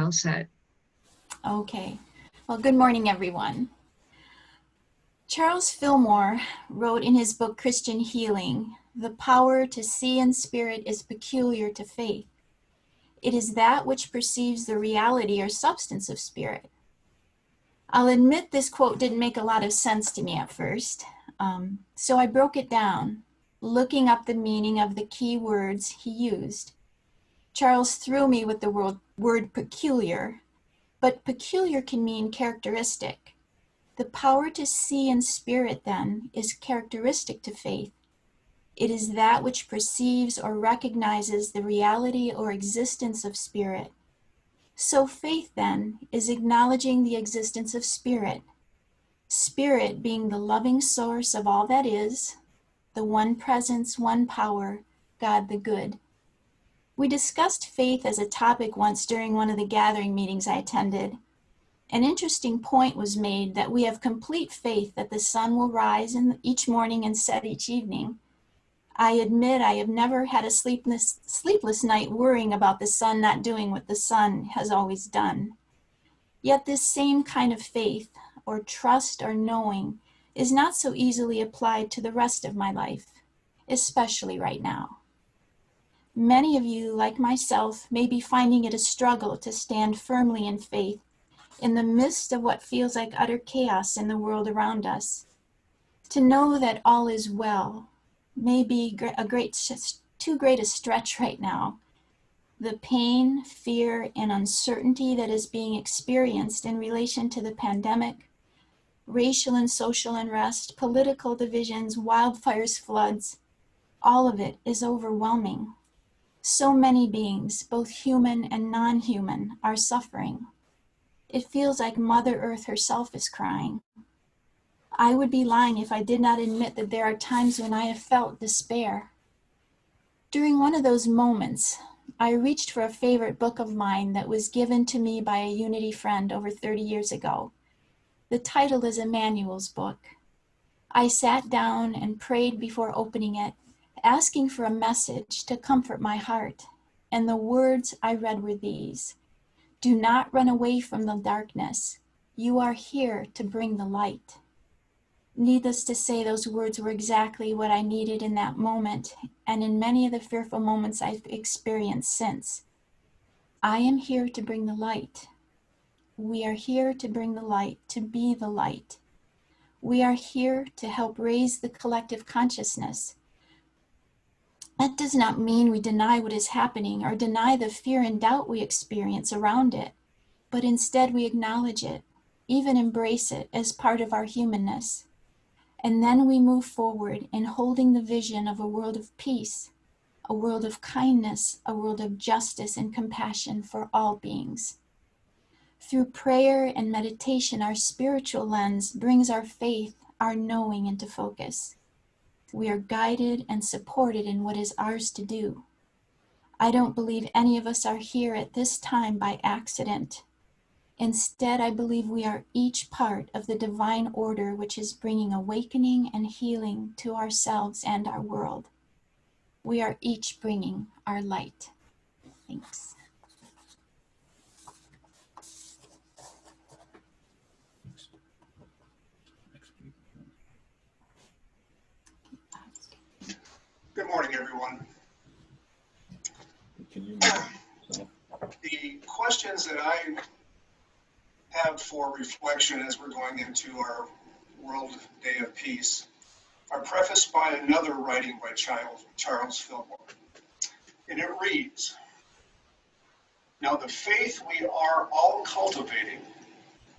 all set. Okay. Well, good morning, everyone. Charles Fillmore wrote in his book, Christian Healing, "The power to see in spirit is peculiar to faith. It is that which perceives the reality or substance of spirit." I'll admit this quote didn't make a lot of sense to me at first, so I broke it down, looking up the meaning of the key words he used. Charles threw me with the word peculiar, but peculiar can mean characteristic. The power to see in spirit, then, is characteristic to faith. It is that which perceives or recognizes the reality or existence of spirit. So faith, then, is acknowledging the existence of spirit. Spirit being the loving source of all that is, the one presence, one power, God the good. We discussed faith as a topic once during one of the gathering meetings I attended. An interesting point was made that we have complete faith that the sun will rise each morning and set each evening. I admit I have never had a sleepless night worrying about the sun not doing what the sun has always done. Yet this same kind of faith, or trust or knowing, is not so easily applied to the rest of my life, especially right now. Many of you, like myself, may be finding it a struggle to stand firmly in faith in the midst of what feels like utter chaos in the world around us. To know that all is well may be too great a stretch right now. The pain, fear, and uncertainty that is being experienced in relation to the pandemic, racial and social unrest, political divisions, wildfires, floods, all of it is overwhelming. So many beings, both human and non-human, are suffering. It feels like Mother Earth herself is crying. I would be lying if I did not admit that there are times when I have felt despair. During one of those moments, I reached for a favorite book of mine that was given to me by a Unity friend over 30 years ago. The title is Emmanuel's book. I sat down and prayed before opening it, asking for a message to comfort my heart, and the words I read were these: "Do not run away from the darkness. You are here to bring the light." Needless to say, those words were exactly what I needed in that moment, and in many of the fearful moments I've experienced since. I am here to bring the light. We are here to bring the light, to be the light. We are here to help raise the collective consciousness. That does not mean we deny what is happening or deny the fear and doubt we experience around it, but instead we acknowledge it, even embrace it as part of our humanness. And then we move forward in holding the vision of a world of peace, a world of kindness, a world of justice and compassion for all beings. Through prayer and meditation, our spiritual lens brings our faith, our knowing into focus. We are guided and supported in what is ours to do. I don't believe any of us are here at this time by accident. Instead, I believe we are each part of the divine order which is bringing awakening and healing to ourselves and our world. We are each bringing our light. Thanks. Good morning, everyone. The questions that I have for reflection as we're going into our World Day of Peace are prefaced by another writing by Charles Fillmore. And it reads, "Now the faith we are all cultivating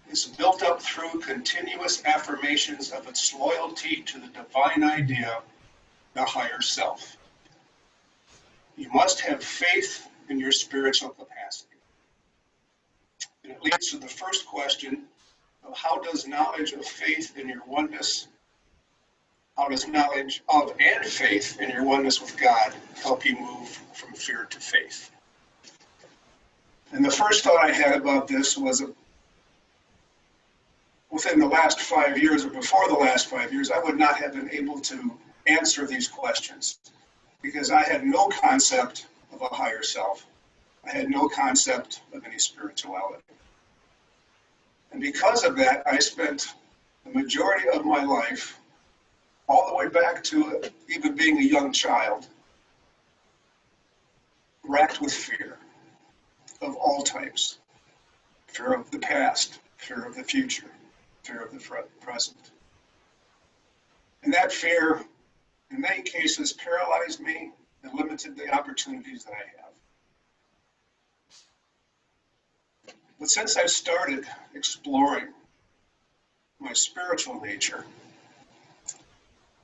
is built up through continuous affirmations of its loyalty to the divine idea, the higher self. You must have faith in your spiritual capacity." And it leads to the first question of how does knowledge of faith in your oneness, how does knowledge of and faith in your oneness with God help you move from fear to faith? And the first thought I had about this was within the last 5 years or before the last 5 years, I would not have been able to answer these questions because I had no concept of a higher self. I had no concept of any spirituality. And because of that, I spent the majority of my life, all the way back to even being a young child, racked with fear of all types. Fear of the past, fear of the future, fear of the present. And that fear, in many cases, paralyzed me and limited the opportunities that I have. But since I started exploring my spiritual nature,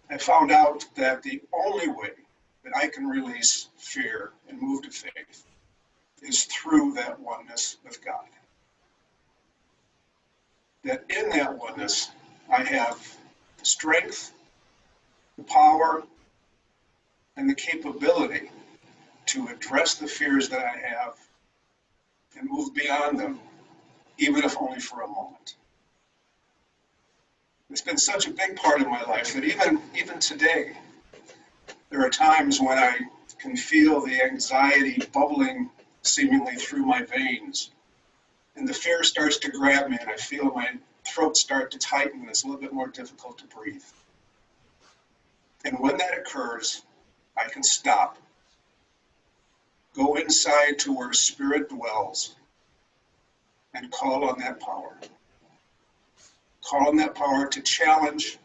I found out that the only way that I can release fear and move to faith is through that oneness with God. That in that oneness, I have the strength, the power, and the capability to address the fears that I have and move beyond them, even if only for a moment. It's been such a big part of my life that even today, there are times when I can feel the anxiety bubbling seemingly through my veins, and the fear starts to grab me, and I feel my throat start to tighten, and it's a little bit more difficult to breathe. And when that occurs, I can stop, go inside to where spirit dwells, and call on that power. Call on that power to challenge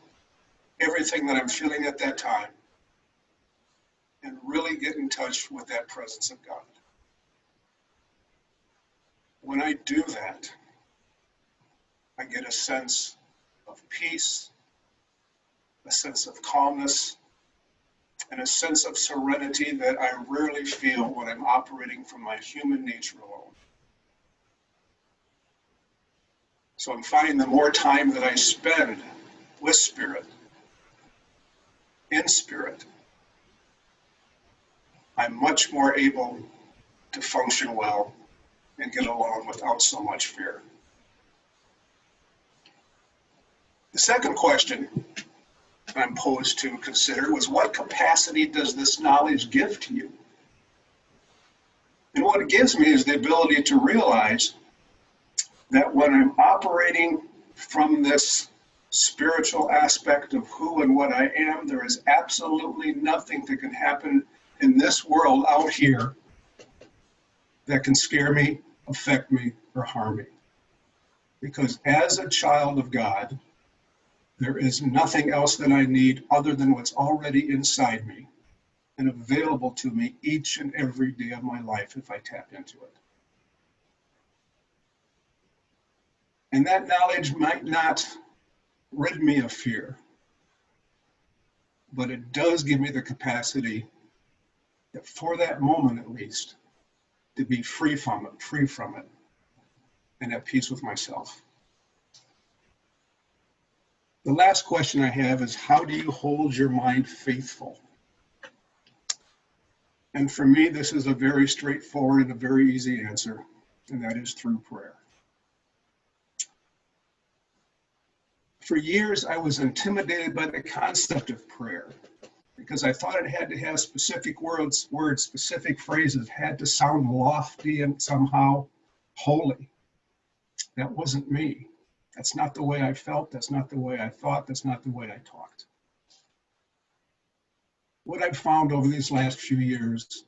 everything that I'm feeling at that time and really get in touch with that presence of God. When I do that, I get a sense of peace, a sense of calmness, and a sense of serenity that I rarely feel when I'm operating from my human nature alone. So I'm finding the more time that I spend with Spirit, in Spirit, I'm much more able to function well and get along without so much fear. The second question I'm posed to consider was, what capacity does this knowledge give to you? And what it gives me is the ability to realize that when I'm operating from this spiritual aspect of who and what I am, there is absolutely nothing that can happen in this world out here that can scare me, affect me, or harm me. Because as a child of God, there is nothing else that I need other than what's already inside me and available to me each and every day of my life if I tap into it. And that knowledge might not rid me of fear, but it does give me the capacity that for that moment at least, to be free from it, and at peace with myself. The last question I have is, how do you hold your mind faithful? And for me, this is a very straightforward and a very easy answer, and that is through prayer. For years, I was intimidated by the concept of prayer because I thought it had to have specific words, specific phrases, had to sound lofty and somehow holy. That wasn't me. That's not the way I felt. That's not the way I thought. That's not the way I talked. What I've found over these last few years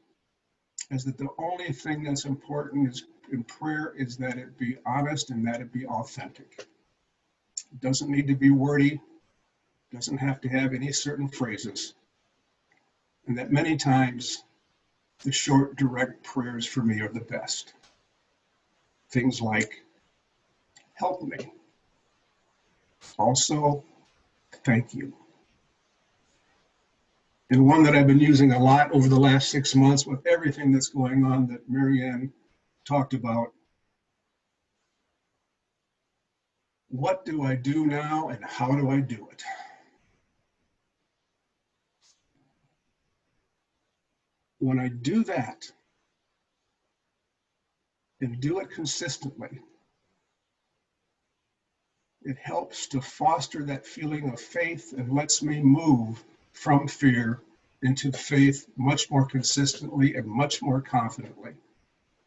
is that the only thing that's important in prayer is that it be honest and that it be authentic. It doesn't need to be wordy, doesn't have to have any certain phrases. And that many times, the short, direct prayers for me are the best. Things like, help me. Also, thank you. And one that I've been using a lot over the last 6 months with everything that's going on that Marianne talked about. What do I do now and how do I do it? When I do that and do it consistently, it helps to foster that feeling of faith and lets me move from fear into faith much more consistently and much more confidently.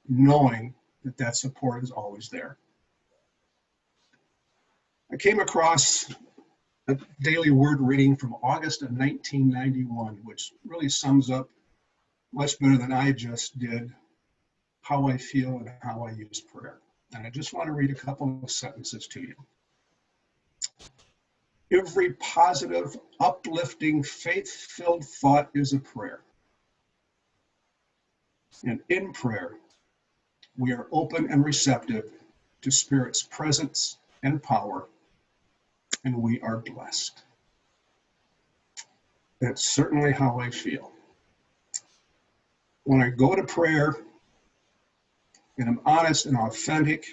knowing that that support is always there. I came across a daily word reading from August of 1991, which really sums up much better than I just did how I feel and how I use prayer. And I just want to read a couple of sentences to you. Every positive, uplifting, faith-filled thought is a prayer. And in prayer, we are open and receptive to Spirit's presence and power, and we are blessed. That's certainly how I feel. When I go to prayer and I'm honest and authentic,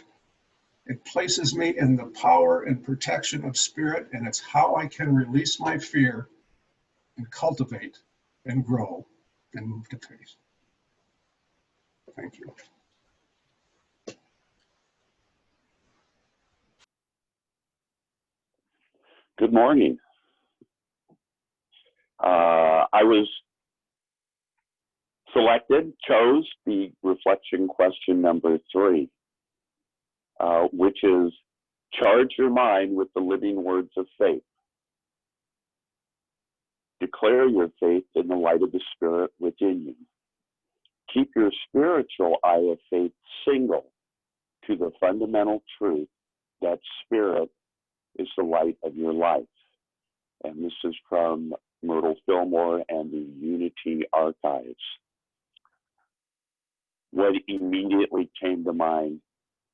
it places me in the power and protection of Spirit, and it's how I can release my fear and cultivate and grow and move to faith. Thank you. Good morning. I was chose the reflection question number 3, which is charge your mind with the living words of faith. Declare your faith in the light of the Spirit within you. Keep your spiritual eye of faith single to the fundamental truth that Spirit is the light of your life. And this is from Myrtle Fillmore and the Unity Archives. What immediately came to mind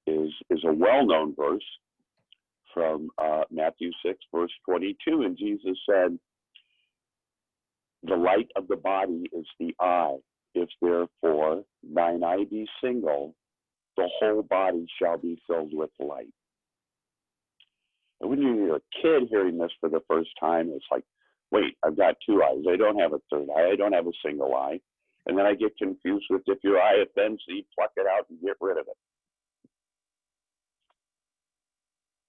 is a well-known verse from Matthew 6, verse 22. And Jesus said, the light of the body is the eye. If therefore thine eye be single, the whole body shall be filled with light. And when you're a kid hearing this for the first time, it's like, wait, I've got 2 eyes. I don't have a third eye. I don't have a single eye. And then I get confused with if your eye offends thee, pluck it out and get rid of it.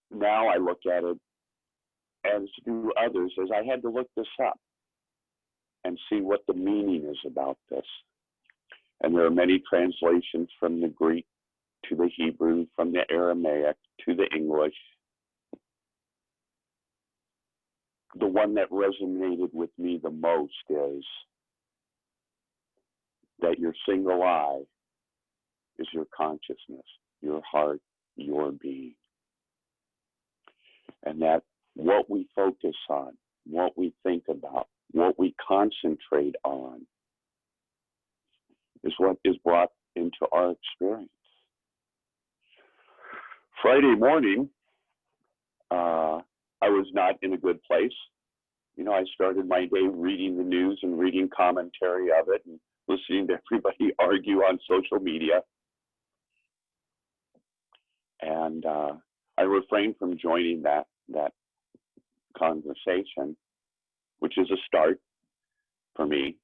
Now I look at it, as do others, as I had to look this up and see what the meaning is about this. And there are many translations from the Greek to the Hebrew, from the Aramaic to the English. The one that resonated with me the most is that your single eye is your consciousness, your heart, your being. And that what we focus on, what we think about, what we concentrate on is what is brought into our experience. Friday morning, I was not in a good place. You know, I started my day reading the news and reading commentary of it and listening to everybody argue on social media. And I refrained from joining that conversation, which is a start for me,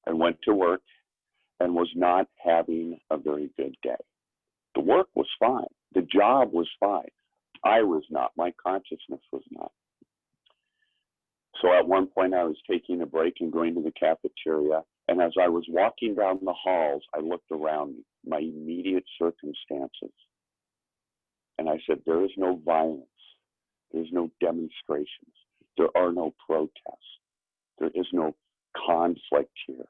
and went to work and was not having a very good day. The work was fine. The job was fine. I was not. My consciousness was not. So at one point I was taking a break and going to the cafeteria. And as I was walking down the halls, I looked around me, my immediate circumstances. And I said, there is no violence. There's no demonstrations. There are no protests. There is no conflict here.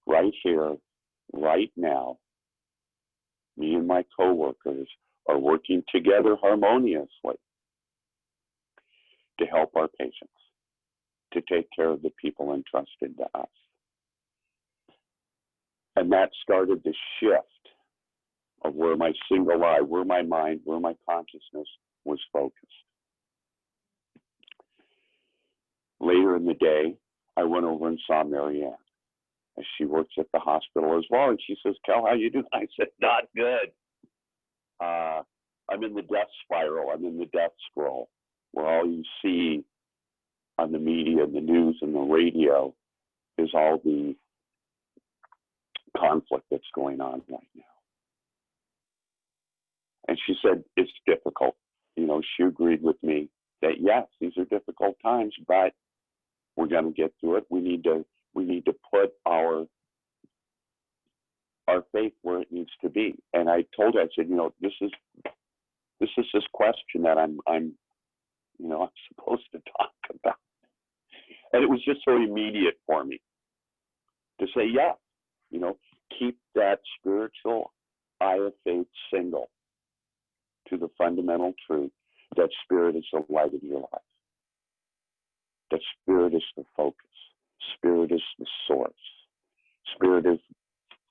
Right here, right now, me and my coworkers are working together harmoniously to help our patients, to take care of the people entrusted to us. And that started the shift of where my single eye, where my mind, where my consciousness was focused. Later in the day, I went over and saw Marianne, as she works at the hospital as well. And she says, Cal, how you doing? I said, not good. I'm in the death spiral. I'm in the death scroll, where all you see on the media and the news and the radio is all the conflict that's going on right now. And she said, it's difficult. You know, she agreed with me that yes, these are difficult times, but we're going to get through it. We need to put our our faith where it needs to be. And I told her, I said, this is this question that I'm supposed to talk about. And it was just so immediate for me to say, yeah, keep that spiritual eye of faith single to the fundamental truth that spirit is the light of your life. That spirit is the focus. Spirit is the source. Spirit is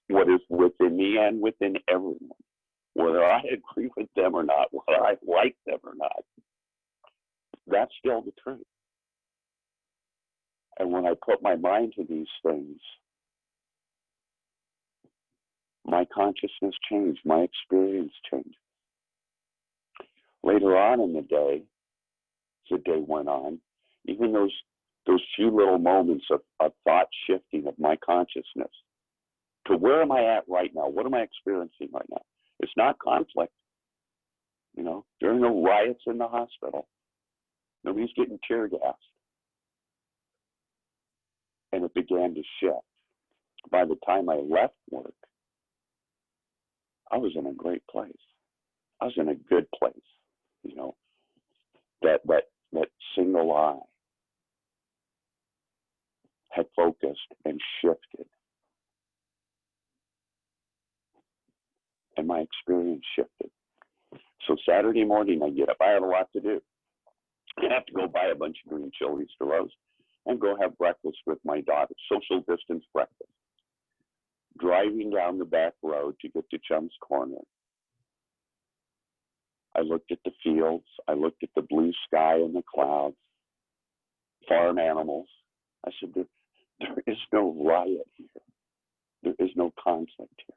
what is within me and within everyone. Whether I agree with them or not, whether I like them or not, that's still the truth. And when I put my mind to these things, my consciousness changed, my experience changed. Later on in the day, as the day went on, even those few little moments of thought shifting of my consciousness to where am I at right now? What am I experiencing right now? It's not conflict. There are no riots in the hospital. Nobody's getting tear gassed. And it began to shift. By the time I left work, I was in a great place. I was in a good place. That single eye had focused and shifted. And my experience shifted. So Saturday morning, I get up. I had a lot to do. I have to go buy a bunch of green chilies to roast and go have breakfast with my daughter, social distance breakfast. Driving down the back road to get to Chum's Corner, I looked at the fields. I looked at the blue sky and the clouds, farm animals. I said, there is no riot here. There is no conflict here.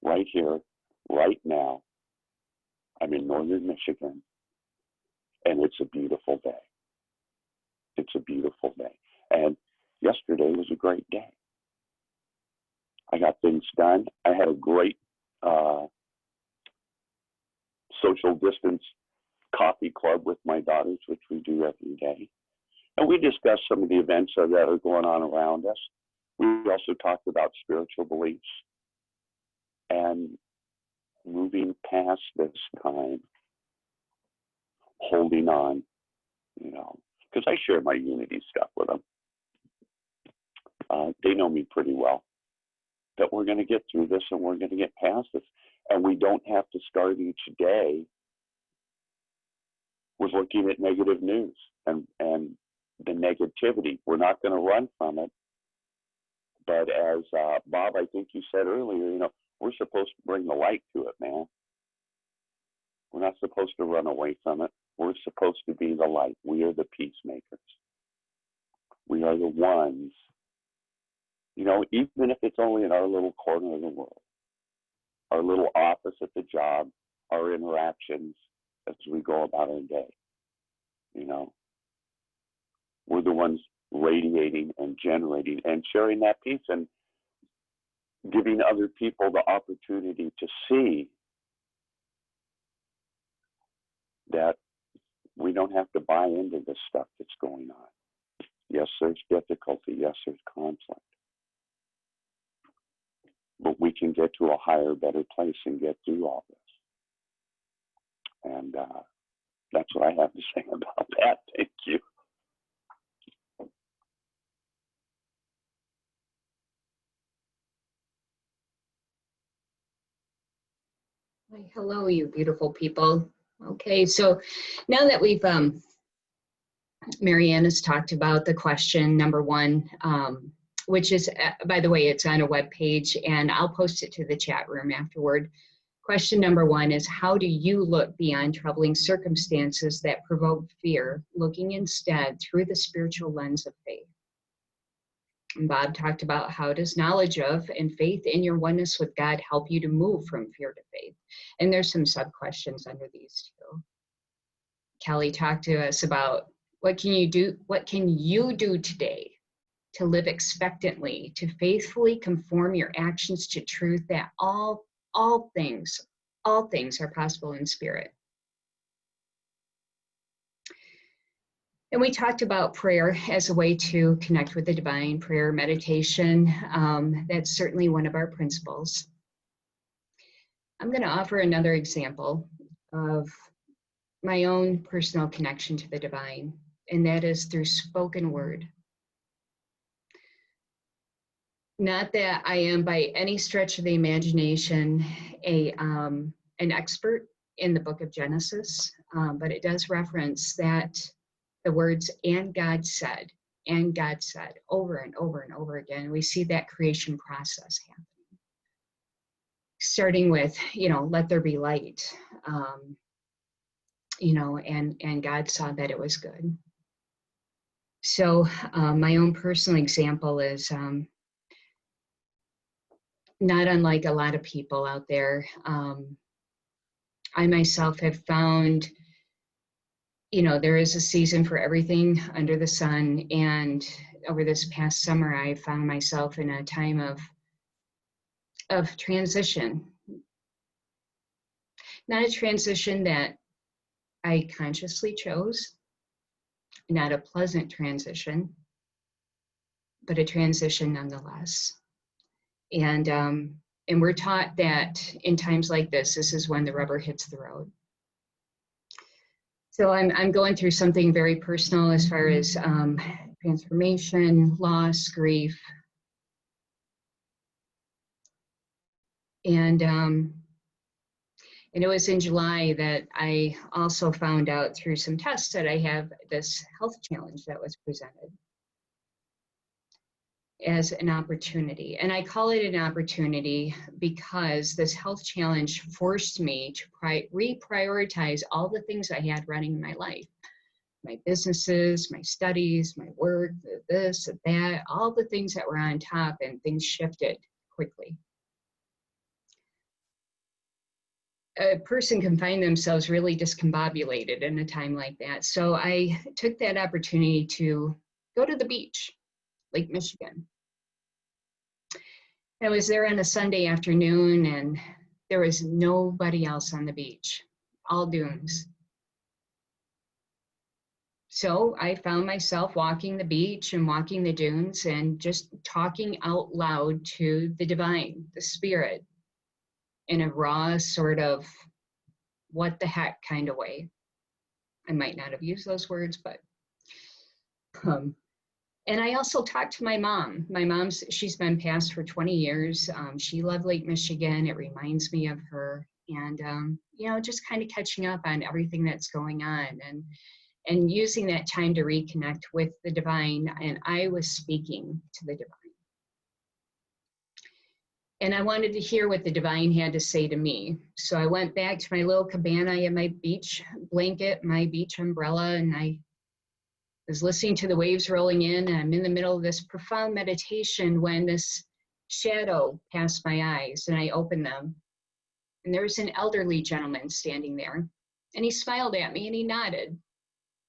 Right here, right now, I'm in northern Michigan, and it's a beautiful day. It's a beautiful day. And yesterday was a great day. I got things done. I had a great social distance coffee club with my daughters, which we do every day. And we discussed some of the events that are going on around us. We also talked about spiritual beliefs and moving past this time, holding on, because I share my unity stuff with them. They know me pretty well, that we're going to get through this and we're going to get past this. And we don't have to start each day with looking at negative news and the negativity. We're not going to run from it. But as Bob, I think you said earlier, we're supposed to bring the light to it, man. We're not supposed to run away from it. We're supposed to be the light. We are the peacemakers. We are the ones, even if it's only in our little corner of the world, our little office at the job, our interactions as we go about our day. We're the ones radiating and generating and sharing that peace and giving other people the opportunity to see that we don't have to buy into the stuff that's going on. Yes, there's difficulty. Yes, there's conflict. But we can get to a higher, better place and get through all this. And that's what I have to say about that. Thank you. Hello, you beautiful people. Okay, so now that we've, Marianne has talked about the question number one, which is, by the way, it's on a web page, and I'll post it to the chat room afterward. Question number one is, how do you look beyond troubling circumstances that provoke fear, looking instead through the spiritual lens of faith? And Bob talked about how does knowledge of and faith in your oneness with God help you to move from fear to faith? And there's some sub-questions under these too. Kelly talked to us about what can you do today to live expectantly, to faithfully conform your actions to truth, that all things are possible in spirit. And we talked about prayer as a way to connect with the divine, prayer, meditation. That's certainly one of our principles. I'm going to offer another example of my own personal connection to the divine, and that is through spoken word. Not that I am by any stretch of the imagination an expert in the book of Genesis, but it does reference that the words "and God said," over and over and over again. We see that creation process happening. Starting with, let there be light, and God saw that it was good. So my own personal example is not unlike a lot of people out there. I myself have found, there is a season for everything under the sun. And over this past summer, I found myself in a time of transition. Not a transition that I consciously chose, not a pleasant transition, but a transition nonetheless. And we're taught that in times like this is when the rubber hits the road. So I'm going through something very personal as far as transformation, loss, grief. And it was in July that I also found out through some tests that I have this health challenge that was presented as an opportunity. And I call it an opportunity because this health challenge forced me to reprioritize all the things I had running in my life. My businesses, my studies, my work, this, that, all the things that were on top, and things shifted quickly. A person can find themselves really discombobulated in a time like that. So I took that opportunity to go to the beach, Lake Michigan. I was there on a Sunday afternoon, and there was nobody else on the beach, all dunes. So I found myself walking the beach and walking the dunes and just talking out loud to the divine, the spirit, in a raw sort of what the heck kind of way. I might not have used those words, but and I also talked to my mom. She's been passed for 20 years. She loved Lake Michigan. It reminds me of her. And, just kind of catching up on everything that's going on and using that time to reconnect with the divine. And I was speaking to the divine. And I wanted to hear what the divine had to say to me. So I went back to my little cabana and my beach blanket, my beach umbrella, and I was listening to the waves rolling in, and I'm in the middle of this profound meditation when this shadow passed my eyes, and I opened them. And there was an elderly gentleman standing there, and he smiled at me and he nodded.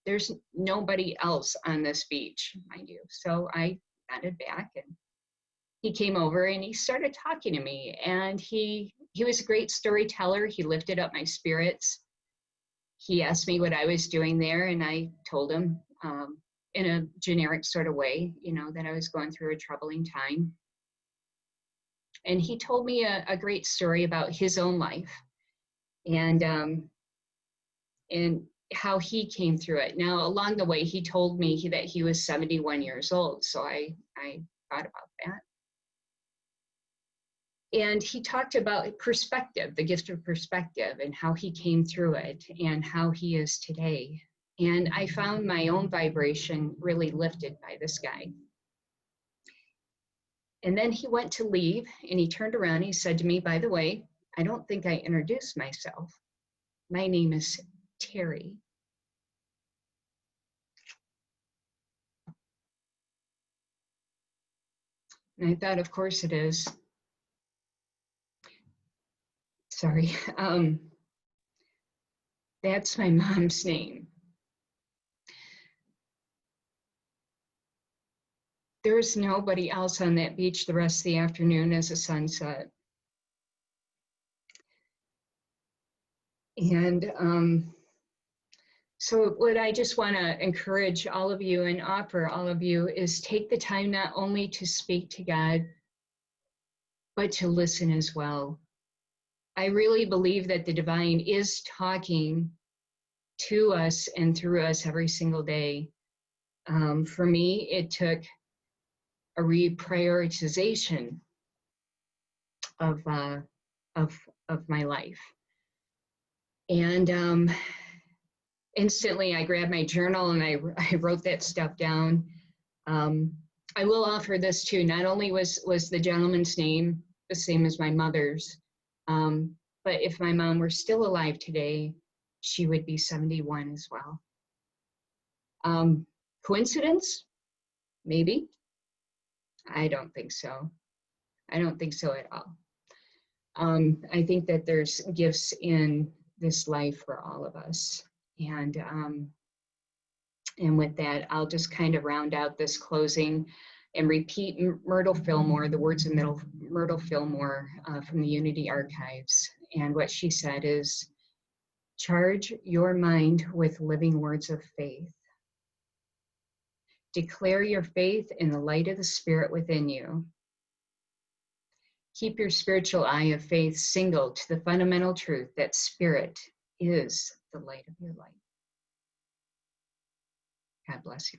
There's nobody else on this beach, mind you. So I nodded back, and he came over and he started talking to me, and he was a great storyteller. He lifted up my spirits. He asked me what I was doing there, and I told him in a generic sort of way, that I was going through a troubling time. And he told me a great story about his own life and how he came through it. Now, along the way, he told me that he was 71 years old. So I thought about that. And he talked about perspective, the gift of perspective, and how he came through it and how he is today. And I found my own vibration really lifted by this guy. And then he went to leave, and he turned around and he said to me, by the way, I don't think I introduced myself. My name is Terry. And I thought, of course it is. Sorry. That's my mom's name. There's nobody else on that beach the rest of the afternoon as the sun set. And So what I just want to encourage all of you and offer all of you is take the time not only to speak to God, but to listen as well. I really believe that the divine is talking to us and through us every single day. For me, it took a reprioritization of my life. And instantly I grabbed my journal and I wrote that stuff down. I will offer this too. Not only was the gentleman's name the same as my mother's, but if my mom were still alive today, she would be 71 as well. Coincidence? Maybe. I don't think so. I don't think so at all. I think that there's gifts in this life for all of us. And with that, I'll just kind of round out this closing and repeat Myrtle Fillmore, the words of Myrtle Fillmore from the Unity Archives. And what she said is, charge your mind with living words of faith. Declare your faith in the light of the Spirit within you. Keep your spiritual eye of faith single to the fundamental truth that Spirit is the light of your life. God bless you.